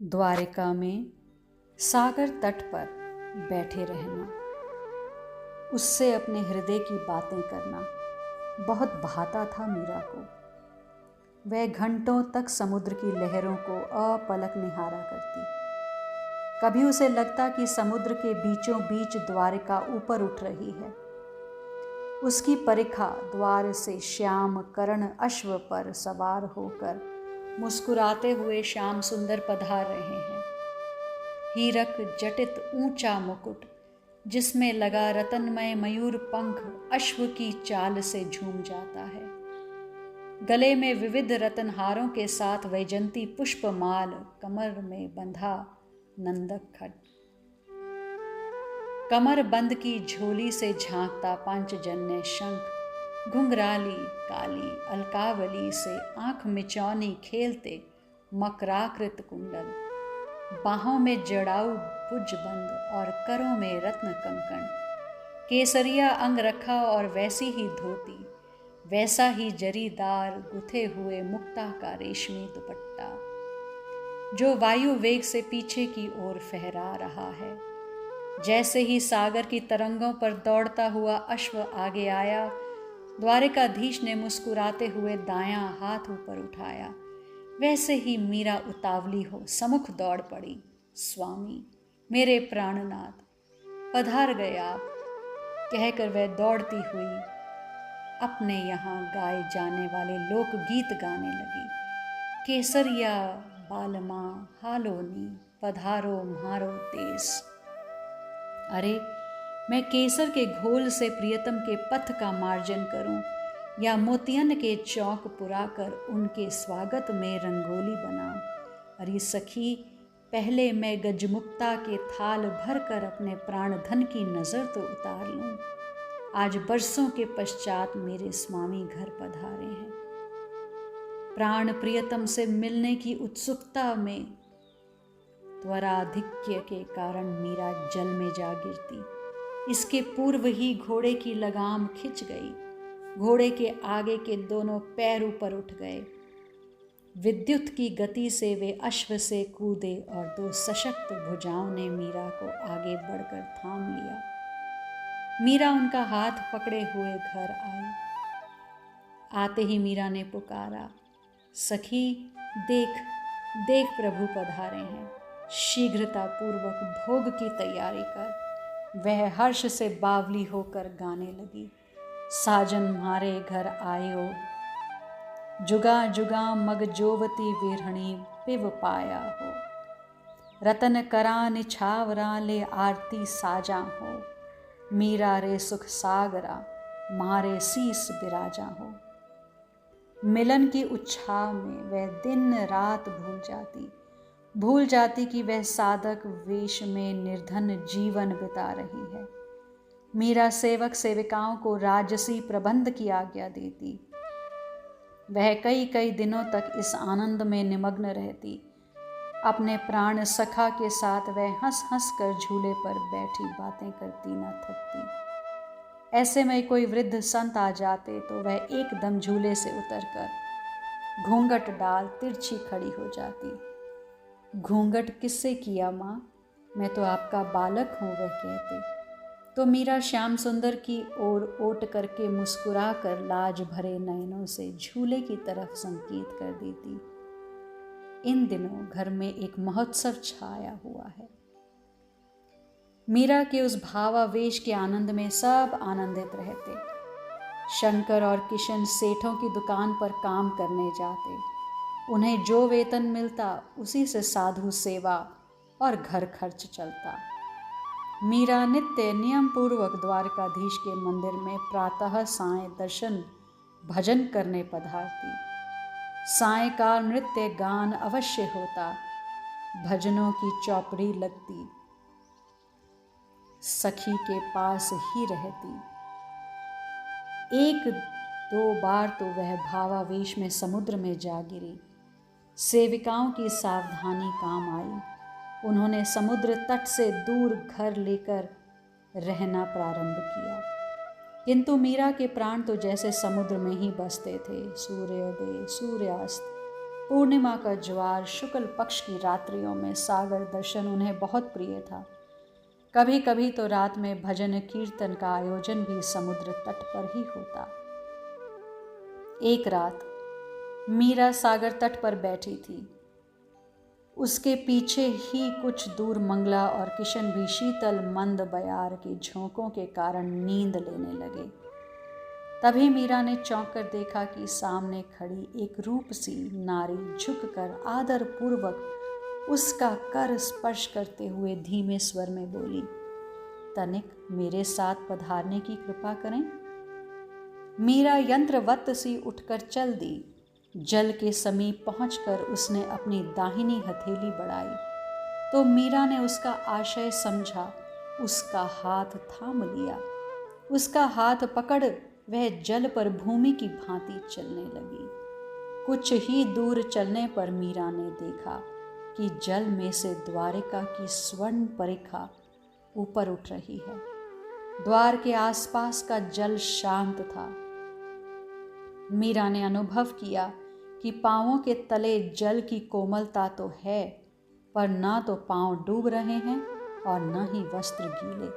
द्वारिका में सागर तट पर बैठे रहना, उससे अपने हृदय की बातें करना बहुत भाता था मीरा को। वह घंटों तक समुद्र की लहरों को अपलक निहारा करती। कभी उसे लगता कि समुद्र के बीचों बीच द्वारिका ऊपर उठ रही है। उसकी परिखा द्वार से श्याम कर्ण अश्व पर सवार होकर मुस्कुराते हुए श्याम सुंदर पधार रहे हैं। हीरक जटित ऊंचा मुकुट जिसमें लगा रतनमय मयूर पंख अश्व की चाल से झूम जाता है। गले में विविध रतनहारों के साथ वैजंती पुष्पमाल, कमर में बंधा नंदक खट, कमर बंद की झोली से झांकता पांचजन्य शंख, घुंघराली काली अलकावली से आंख मिचौनी खेलते मकराकृत कुंडल, बाहों में जड़ाऊ भुजबंद और करों में रत्न कंकण, केसरिया अंग रखा और वैसी ही धोती, वैसा ही जरीदार गुथे हुए मुक्ता का रेशमी दुपट्टा जो वायु वेग से पीछे की ओर फहरा रहा है। जैसे ही सागर की तरंगों पर दौड़ता हुआ अश्व आगे आया, द्वारिकाधीश ने मुस्कुराते हुए दायां हाथ ऊपर उठाया। वैसे ही मीरा उतावली हो सम्मुख दौड़ पड़ी। स्वामी, मेरे प्राणनाथ, पधार गए आप, कहकर वह दौड़ती हुई अपने यहाँ गाए जाने वाले लोकगीत गाने लगी। केसरिया बालमा हालोनी, पधारो म्हारो देश। अरे, मैं केसर के घोल से प्रियतम के पथ का मार्जन करूं या मोतियन के चौक पुराकर उनके स्वागत में रंगोली बनाऊं। अरे सखी, पहले मैं गजमुक्ता के थाल भर कर अपने प्राण धन की नज़र तो उतार लूं। आज बरसों के पश्चात मेरे स्वामी घर पधारे हैं। प्राण प्रियतम से मिलने की उत्सुकता में त्वराधिक्य के कारण मीरा जल में जा गिरती। इसके पूर्व ही घोड़े की लगाम खिंच गई। घोड़े के आगे के दोनों पैर ऊपर उठ गए। विद्युत की गति से वे अश्व से कूदे और दो सशक्त भुजाओं ने मीरा को आगे बढ़कर थाम लिया। मीरा उनका हाथ पकड़े हुए घर आई। आते ही मीरा ने पुकारा, सखी देख देख, प्रभु पधारे हैं, शीघ्रता पूर्वक भोग की तैयारी कर। वह हर्ष से बावली होकर गाने लगी। साजन म्हारे घर आयो, जुगा जुगा मग जोवती विरहणी पिव पाया हो। रतन करा निछावरा ले आरती साजा हो। मीरा रे सुख सागरा म्हारे शीस बिराजा हो। मिलन की उत्साह में वह दिन रात भूल जाती कि वह साधक वेश में निर्धन जीवन बिता रही है। मीरा सेवक सेविकाओं को राजसी प्रबंध की आज्ञा देती। वह कई कई दिनों तक इस आनंद में निमग्न रहती। अपने प्राण सखा के साथ वह हंस हंस कर झूले पर बैठी बातें करती न थकती। ऐसे में कोई वृद्ध संत आ जाते तो वह एकदम झूले से उतरकर घूंघट डाल तिरछी खड़ी हो जाती। घूंघट किससे किया माँ, मैं तो आपका बालक हूँ, वह कहते। तो मीरा श्याम सुंदर की ओर ओट करके मुस्कुरा कर लाज भरे नयनों से झूले की तरफ संकेत कर देती। इन दिनों घर में एक महोत्सव छाया हुआ है। मीरा के उस भावावेश के आनंद में सब आनंदित रहते। शंकर और किशन सेठों की दुकान पर काम करने जाते। उन्हें जो वेतन मिलता उसी से साधु सेवा और घर खर्च चलता। मीरा नित्य नियम पूर्वक द्वारकाधीश के मंदिर में प्रातः साय दर्शन भजन करने पधारती। सायकाल नृत्य गान अवश्य होता। भजनों की चौपड़ी लगती। सखी के पास ही रहती। एक दो बार तो वह भावावेश में समुद्र में जा गिरी। सेविकाओं की सावधानी काम आई। उन्होंने समुद्र तट से दूर घर लेकर रहना प्रारंभ किया। किंतु मीरा के प्राण तो जैसे समुद्र में ही बसते थे। सूर्योदय सूर्यास्त पूर्णिमा का ज्वार, शुक्ल पक्ष की रात्रियों में सागर दर्शन उन्हें बहुत प्रिय था। कभी कभी तो रात में भजन कीर्तन का आयोजन भी समुद्र तट पर ही होता। एक रात मीरा सागर तट पर बैठी थी। उसके पीछे ही कुछ दूर मंगला और किशन भी शीतल मंद बयार के झोंकों के कारण नींद लेने लगे। तभी मीरा ने चौंक कर देखा कि सामने खड़ी एक रूप सी नारी झुककर आदर पूर्वक उसका कर स्पर्श करते हुए धीमे स्वर में बोली, तनिक मेरे साथ पधारने की कृपा करें। मीरा यंत्रवत सी उठकर चल दी। जल के समीप पहुंचकर उसने अपनी दाहिनी हथेली बढ़ाई तो मीरा ने उसका आशय समझा, उसका हाथ थाम लिया। उसका हाथ पकड़ वह जल पर भूमि की भांति चलने लगी। कुछ ही दूर चलने पर मीरा ने देखा कि जल में से द्वारिका की स्वर्ण परिखा ऊपर उठ रही है। द्वार के आसपास का जल शांत था। मीरा ने अनुभव किया कि पांवों के तले जल की कोमलता तो है, पर ना तो पांव डूब रहे हैं और न ही वस्त्र गीले।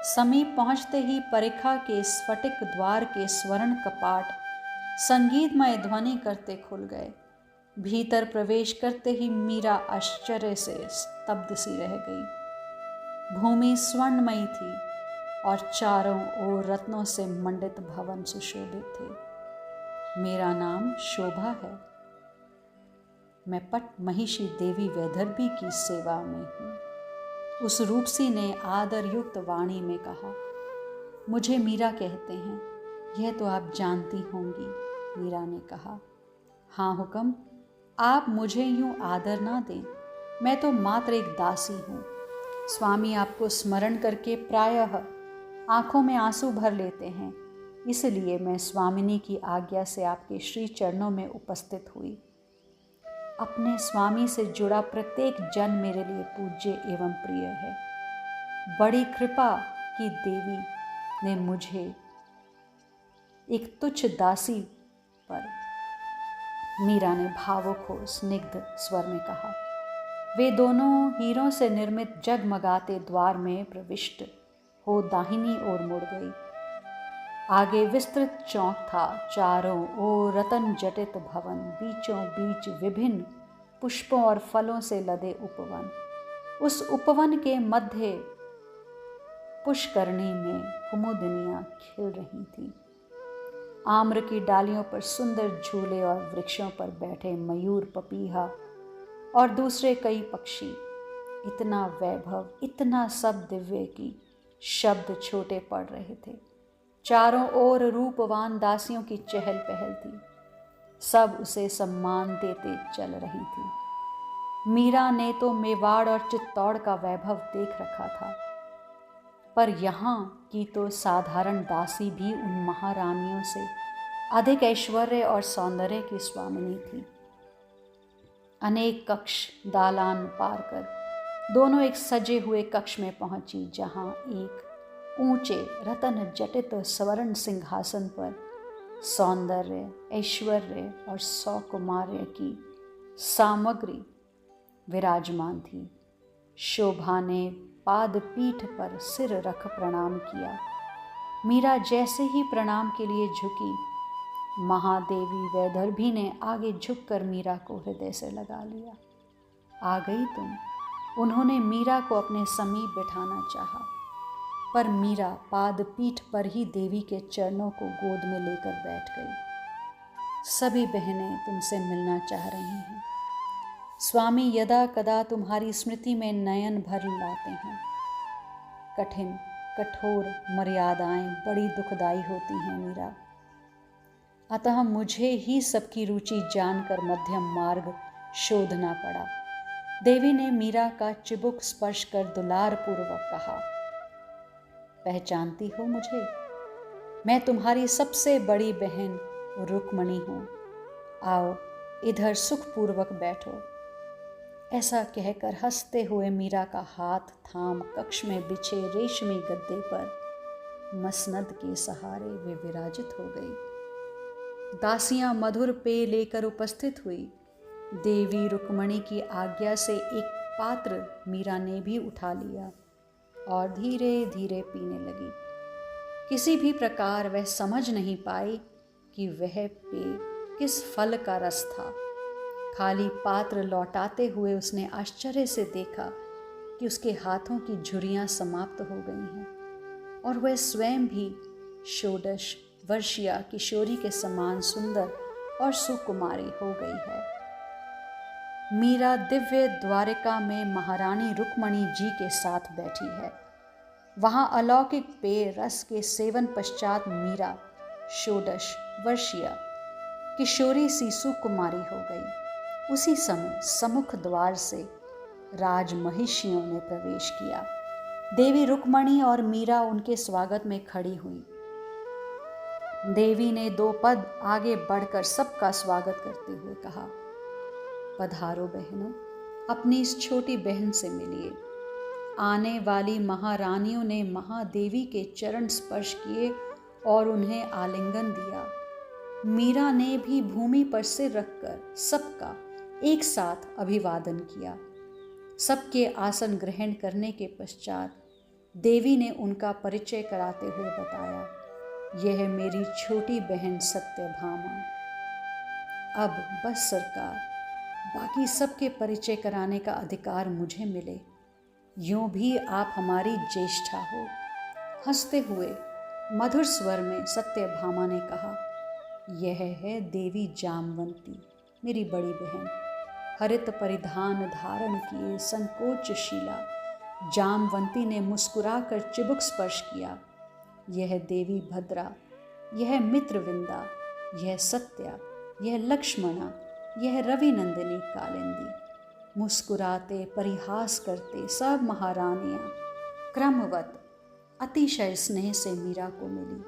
समीप पहुंचते ही परिखा के स्फटिक द्वार के स्वर्ण कपाट संगीतमय ध्वनि करते खुल गए। भीतर प्रवेश करते ही मीरा आश्चर्य से स्तब्ध सी रह गई। भूमि स्वर्णमयी थी और चारों ओर रत्नों से मंडित भवन सुशोभित थे। मेरा नाम शोभा है। मैं पट महिषी देवी वैदर्भी की सेवा में हूँ। उस रूपसी ने आदर युक्त वाणी में कहा। मुझे मीरा कहते हैं, यह तो आप जानती होंगी। मीरा ने कहा। हाँ हुक्म, आप मुझे यूं आदर ना दें, मैं तो मात्र एक दासी हूँ। स्वामी आपको स्मरण करके प्रायः आंखों में आंसू भर लेते हैं, इसलिए मैं स्वामिनी की आज्ञा से आपके श्री चरणों में उपस्थित हुई। अपने स्वामी से जुड़ा प्रत्येक जन मेरे लिए पूज्य एवं प्रिय है। बड़ी कृपा की देवी ने मुझे एक तुच्छ दासी पर, मीरा ने भावुक हो स्निग्ध स्वर में कहा। वे दोनों हीरों से निर्मित जगमगाते द्वार में प्रविष्ट हो दाहिनी ओर मुड़ गई। आगे विस्तृत चौक था, चारों ओर रतन जटित भवन, बीचों बीच विभिन्न पुष्पों और फलों से लदे उपवन। उस उपवन के मध्य पुष्करणी में कुमुदिनियां खिल रही थीं। आम्र की डालियों पर सुंदर झूले और वृक्षों पर बैठे मयूर, पपीहा और दूसरे कई पक्षी। इतना वैभव, इतना सब दिव्य कि शब्द छोटे पड़ रहे थे। चारों ओर रूपवान दासियों की चहल पहल थी। सब उसे सम्मान देते चल रही थी। मीरा ने तो मेवाड़ और चित्तौड़ का वैभव देख रखा था, पर यहाँ की तो साधारण दासी भी उन महारानियों से अधिक ऐश्वर्य और सौंदर्य की स्वामिनी थी। अनेक कक्ष दालान पार कर दोनों एक सजे हुए कक्ष में पहुंची, जहां एक ऊंचे रतन जटित स्वर्ण सिंहासन पर सौंदर्य, ऐश्वर्य और सौकुमार्य की सामग्री विराजमान थी। शोभा ने पाद पीठ पर सिर रख प्रणाम किया। मीरा जैसे ही प्रणाम के लिए झुकी, महादेवी वैदर्भी ने आगे झुककर मीरा को हृदय से लगा लिया। आ गई तुम। उन्होंने मीरा को अपने समीप बिठाना चाहा, पर मीरा पाद पीठ पर ही देवी के चरणों को गोद में लेकर बैठ गई। सभी बहनें तुमसे मिलना चाह रही हैं। स्वामी यदा कदा तुम्हारी स्मृति में नयन भर लाते हैं। कठिन कठोर मर्यादाएं बड़ी दुखदाई होती हैं मीरा, अतः मुझे ही सबकी रुचि जानकर मध्यम मार्ग शोधना पड़ा। देवी ने मीरा का चिबुक स्पर्श कर दुलार पूर्वक कहा। पहचानती हो मुझे? मैं तुम्हारी सबसे बड़ी बहन रुक्मणी हूँ। आओ इधर सुखपूर्वक बैठो। ऐसा कहकर हंसते हुए मीरा का हाथ थाम कक्ष में बिछे रेशमी गद्दे पर मसनद के सहारे वे विराजित हो गई। दासियां मधुर पेय लेकर उपस्थित हुई। देवी रुक्मणी की आज्ञा से एक पात्र मीरा ने भी उठा लिया और धीरे धीरे पीने लगी। किसी भी प्रकार वह समझ नहीं पाई कि वह पेय किस फल का रस था। खाली पात्र लौटाते हुए उसने आश्चर्य से देखा कि उसके हाथों की झुर्रियां समाप्त हो गई हैं और वह स्वयं भी षोडश वर्षीय किशोरी के समान सुंदर और सुकुमारी हो गई है। मीरा दिव्य द्वारिका में महारानी रुक्मणी जी के साथ बैठी है। वहाँ अलौकिक पेय रस के सेवन पश्चात मीरा षोडश वर्षीय किशोरी सी सुकुमारी हो गई। उसी समय सम्मुख द्वार से राजमहिषियों ने प्रवेश किया। देवी रुक्मणी और मीरा उनके स्वागत में खड़ी हुई। देवी ने 2 पद आगे बढ़कर सबका स्वागत करते हुए कहा, पधारो बहनों, अपनी इस छोटी बहन से मिलिए। आने वाली महारानियों ने महादेवी के चरण स्पर्श किए और उन्हें आलिंगन दिया। मीरा ने भी भूमि पर सिर रखकर सबका एक साथ अभिवादन किया। सबके आसन ग्रहण करने के पश्चात देवी ने उनका परिचय कराते हुए बताया, यह मेरी छोटी बहन सत्यभामा। अब बस सरकार, बाकी सबके परिचय कराने का अधिकार मुझे मिले। यूं भी आप हमारी ज्येष्ठा हो। हंसते हुए मधुर स्वर में सत्यभामा ने कहा, यह है देवी जामवंती, मेरी बड़ी बहन। हरित परिधान धारण किए संकोचशीला जामवंती ने मुस्कुराकर चिबुक स्पर्श किया। यह देवी भद्रा, यह मित्रविंदा, यह सत्या, यह लक्ष्मणा, यह रविनंदिनी कालिंदी। मुस्कुराते परिहास करते सब महारानियां क्रमवत अतिशय स्नेह से मीरा को मिली।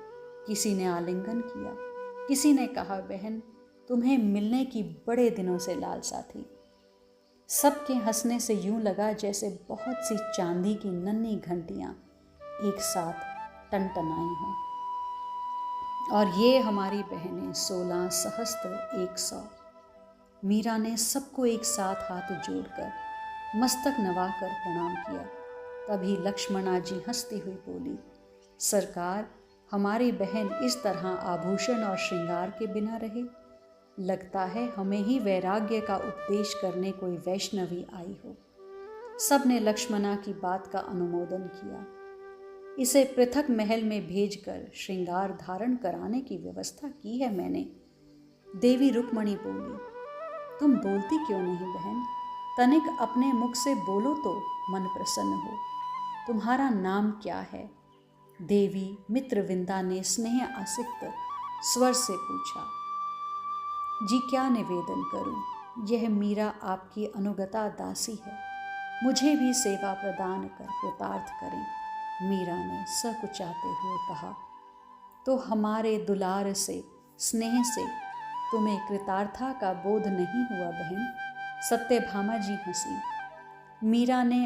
किसी ने आलिंगन किया, किसी ने कहा, बहन तुम्हें मिलने की बड़े दिनों से लालसा थी। सबके हंसने से यूं लगा जैसे बहुत सी चांदी की नन्ही घंटियां एक साथ टनटनाई हों। और ये हमारी बहनें 16 सहस्त्र 100। मीरा ने सबको एक साथ हाथ जोड़कर मस्तक नवाकर प्रणाम किया। तभी लक्ष्मणा जी हंसती हुई बोली, सरकार, हमारी बहन इस तरह आभूषण और श्रृंगार के बिना रहे, लगता है हमें ही वैराग्य का उपदेश करने कोई वैष्णवी आई हो। सब ने लक्ष्मणा की बात का अनुमोदन किया। इसे पृथक महल में भेजकर श्रृंगार धारण कराने की व्यवस्था की है मैंने। देवी रुक्मणी बोली, तुम बोलती क्यों नहीं बहन? तनिक अपने मुख से बोलो तो मन प्रसन्न हो। तुम्हारा नाम क्या है? देवी मित्रविंदा ने स्नेह आसिक्त स्वर से पूछा। जी क्या निवेदन करूं? यह मीरा आपकी अनुगता दासी है, मुझे भी सेवा प्रदान कर कृतार्थ करें। मीरा ने सकुचाते हुए कहा, तो हमारे दुलार से स्नेह से तुम्हें कृतार्था का बोध नहीं हुआ बहन? सत्यभामा जी हंसी। मीरा ने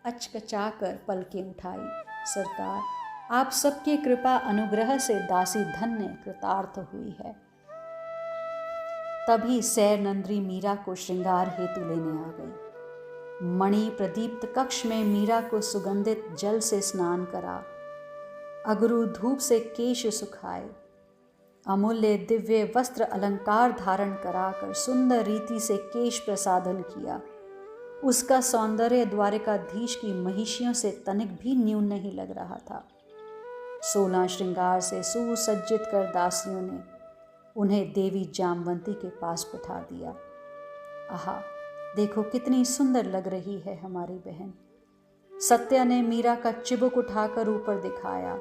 अचकचाकर पलकें उठाई। सरकार, आप सबके कृपा अनुग्रह से दासी धन्य कृतार्थ हुई है। तभी सैर नंद्री मीरा को श्रृंगार हेतु लेने आ गई। मणि प्रदीप्त कक्ष में मीरा को सुगंधित जल से स्नान करा, अगरू धूप से केश सुखाए, अमूल्य दिव्य वस्त्र अलंकार धारण कराकर सुंदर रीति से केश प्रसाधन किया। उसका सौंदर्य द्वारिकाधीश की महिषियों से तनिक भी न्यून नहीं लग रहा था। 16 श्रृंगार से सुसज्जित कर दासियों ने उन्हें देवी जामवंती के पास बिठा दिया। आहा, देखो कितनी सुंदर लग रही है हमारी बहन। सत्या ने मीरा का चिबुक उठाकर ऊपर दिखाया।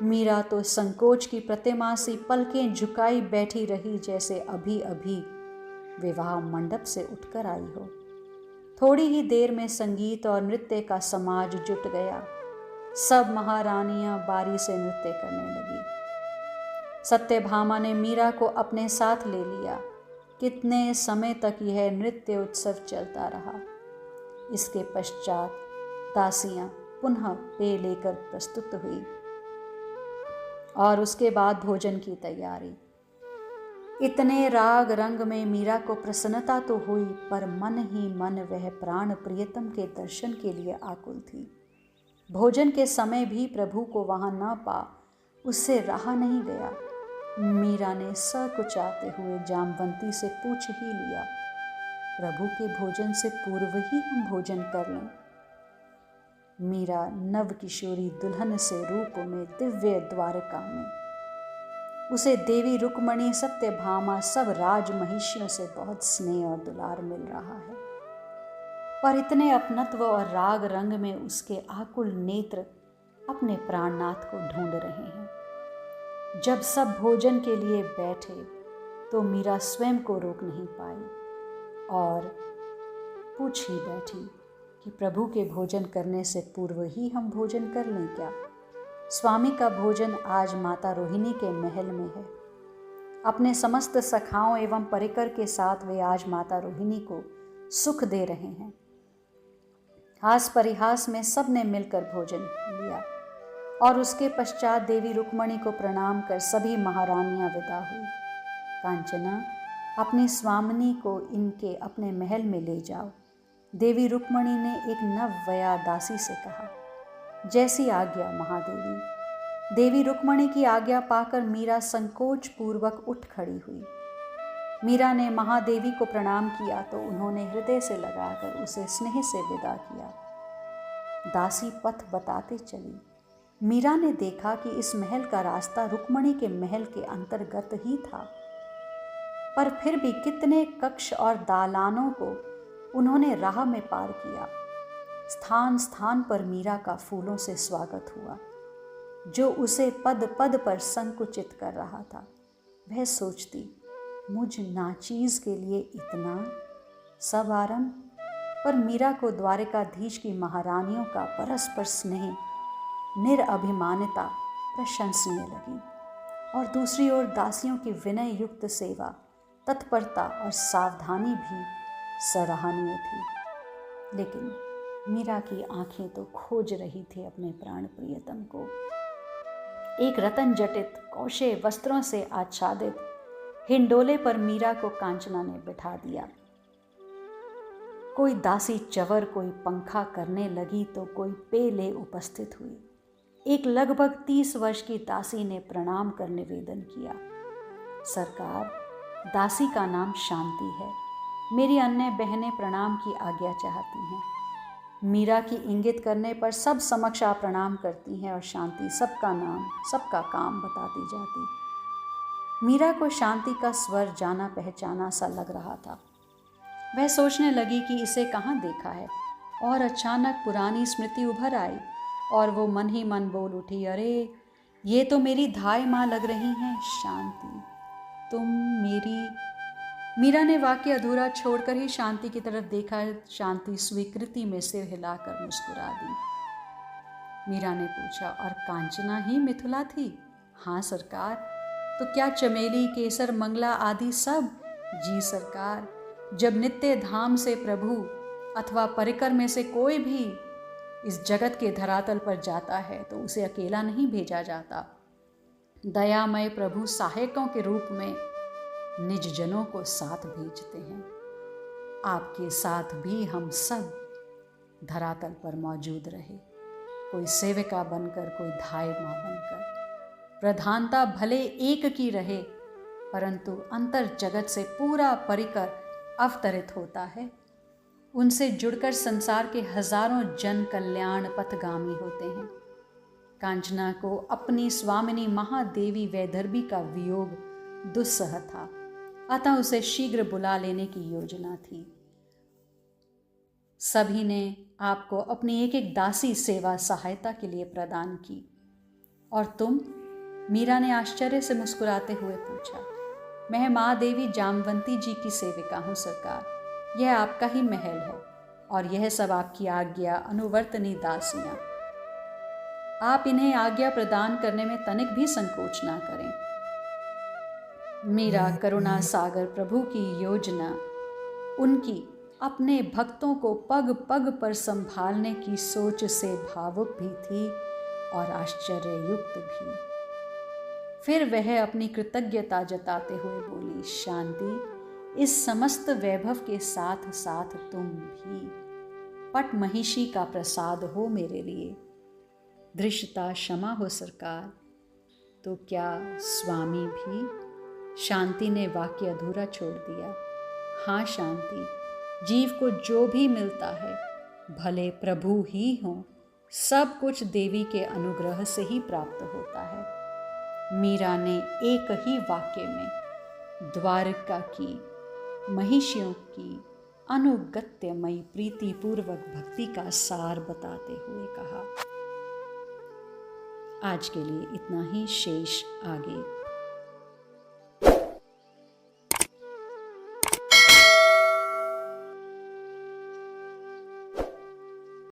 मीरा तो संकोच की प्रतिमा सी पलकें झुकाई बैठी रही, जैसे अभी अभी विवाह मंडप से उठकर आई हो। थोड़ी ही देर में संगीत और नृत्य का समाज जुट गया। सब महारानियां बारी से नृत्य करने लगी। सत्यभामा ने मीरा को अपने साथ ले लिया। कितने समय तक यह नृत्य उत्सव चलता रहा। इसके पश्चात दासियां पुनः पेय लेकर प्रस्तुत हुई और उसके बाद भोजन की तैयारी। इतने राग रंग में मीरा को प्रसन्नता तो हुई, पर मन ही मन वह प्राण प्रियतम के दर्शन के लिए आकुल थी। भोजन के समय भी प्रभु को वहां न पा उससे रहा नहीं गया। मीरा ने सकुचाते हुए जामवंती से पूछ ही लिया, प्रभु के भोजन से पूर्व ही हम भोजन कर लें। मीरा नव किशोरी दुल्हन से रूप में दिव्य द्वारका में, उसे देवी रुक्मणी, सत्यभामा, सब राज महिषियों से बहुत स्नेह और दुलार मिल रहा है, पर इतने अपनत्व और राग रंग में उसके आकुल नेत्र अपने प्राणनाथ को ढूंढ रहे हैं। जब सब भोजन के लिए बैठे तो मीरा स्वयं को रोक नहीं पाई और पूछ ही बैठी कि प्रभु के भोजन करने से पूर्व ही हम भोजन कर लें क्या? स्वामी का भोजन आज माता रोहिणी के महल में है। अपने समस्त सखाओं एवं परिकर के साथ वे आज माता रोहिणी को सुख दे रहे हैं। हास परिहास में सब ने मिलकर भोजन लिया और उसके पश्चात देवी रुक्मणी को प्रणाम कर सभी महारानियां विदा हुई। कांचना, अपनी स्वामिनी को इनके अपने महल में ले जाओ। देवी रुक्मणी ने एक नववया दासी से कहा। जैसी आज्ञा महादेवी। देवी रुक्मणी की आज्ञा पाकर मीरा संकोच पूर्वक उठ खड़ी हुई। मीरा ने महादेवी को प्रणाम किया तो उन्होंने हृदय से लगाकर उसे स्नेह से विदा किया। दासी पथ बताते चली। मीरा ने देखा कि इस महल का रास्ता रुक्मणी के महल के अंतर्गत ही था, पर फिर भी कितने कक्ष और दालानों को उन्होंने राह में पार किया। स्थान स्थान पर मीरा का फूलों से स्वागत हुआ, जो उसे पद पद पर संकुचित कर रहा था। वह सोचती, मुझ नाचीज के लिए इतना सब आरंभ, पर मीरा को द्वारिकाधीश की महारानियों का परस्पर स्नेह, निरअभिमानिता प्रशंसनीय लगी और दूसरी ओर दासियों की विनय युक्त सेवा, तत्परता और सावधानी भी सराहनीय थी। लेकिन मीरा की आंखें तो खोज रही थी अपने प्राण प्रियतम को। एक रतन जटित कौशे वस्त्रों से आच्छादित हिंडोले पर मीरा को कांचना ने बिठा दिया। कोई दासी चवर, कोई पंखा करने लगी तो कोई पे ले उपस्थित हुई। एक लगभग 30 वर्ष की दासी ने प्रणाम कर निवेदन किया, सरकार, दासी का नाम शांति है। मेरी अन्य बहनें प्रणाम की आज्ञा चाहती हैं। मीरा की इंगित करने पर सब समक्ष आ प्रणाम करती हैं और शांति सबका नाम, सबका काम बताती जाती। मीरा को शांति का स्वर जाना पहचाना सा लग रहा था। वह सोचने लगी कि इसे कहाँ देखा है, और अचानक पुरानी स्मृति उभर आई और वो मन ही मन बोल उठी, अरे ये तो मेरी धाय माँ लग रही हैं। शांति, तुम मेरी। मीरा ने वाक्य अधूरा छोड़कर ही शांति की तरफ देखा। शांति स्वीकृति में सिर हिलाकर मुस्कुरा दी। मीरा ने पूछा, और कांचना ही मिथिला थी? हाँ सरकार। तो क्या चमेली, केसर, मंगला आदि सब? जी सरकार। जब नित्य धाम से प्रभु अथवा परिकर में से कोई भी इस जगत के धरातल पर जाता है तो उसे अकेला नहीं भेजा जाता। दयामय प्रभु सहायकों के रूप में निज जनों को साथ भेजते हैं। आपके साथ भी हम सब धरातल पर मौजूद रहे, कोई सेविका बनकर, कोई धाय माँ बनकर। प्रधानता भले एक की रहे, परंतु अंतर जगत से पूरा परिकर अवतरित होता है। उनसे जुड़कर संसार के हजारों जन कल्याण पथगामी होते हैं। कांचना को अपनी स्वामिनी महादेवी वैदर्भी का वियोग दुस्सह था, अतः उसे शीघ्र बुला लेने की योजना थी। सभी ने आपको अपनी एक एक दासी सेवा सहायता के लिए प्रदान की। और तुम? मीरा ने आश्चर्य से मुस्कुराते हुए पूछा। मैं महादेवी जामवंती जी की सेविका हूँ सरकार। यह आपका ही महल है और यह सब आपकी आज्ञा अनुवर्तनी दासियां। आप इन्हें आज्ञा प्रदान करने में तनिक भी संकोच ना करें। मीरा करुणा सागर प्रभु की योजना, उनकी अपने भक्तों को पग पग पर संभालने की सोच से भावुक भी थी और आश्चर्ययुक्त भी। फिर वह अपनी कृतज्ञता जताते हुए बोली, शांति, इस समस्त वैभव के साथ साथ तुम भी पट महिषी का प्रसाद हो मेरे लिए। धृष्टता क्षमा हो सरकार। तो क्या स्वामी भी? शांति ने वाक्य अधूरा छोड़ दिया। हाँ शांति, जीव को जो भी मिलता है, भले प्रभु ही हों, सब कुछ देवी के अनुग्रह से ही प्राप्त होता है। मीरा ने एक ही वाक्य में द्वारका की महिषियों की अनुगत्यमयी प्रीतिपूर्वक भक्ति का सार बताते हुए कहा। आज के लिए इतना ही, शेष आगे।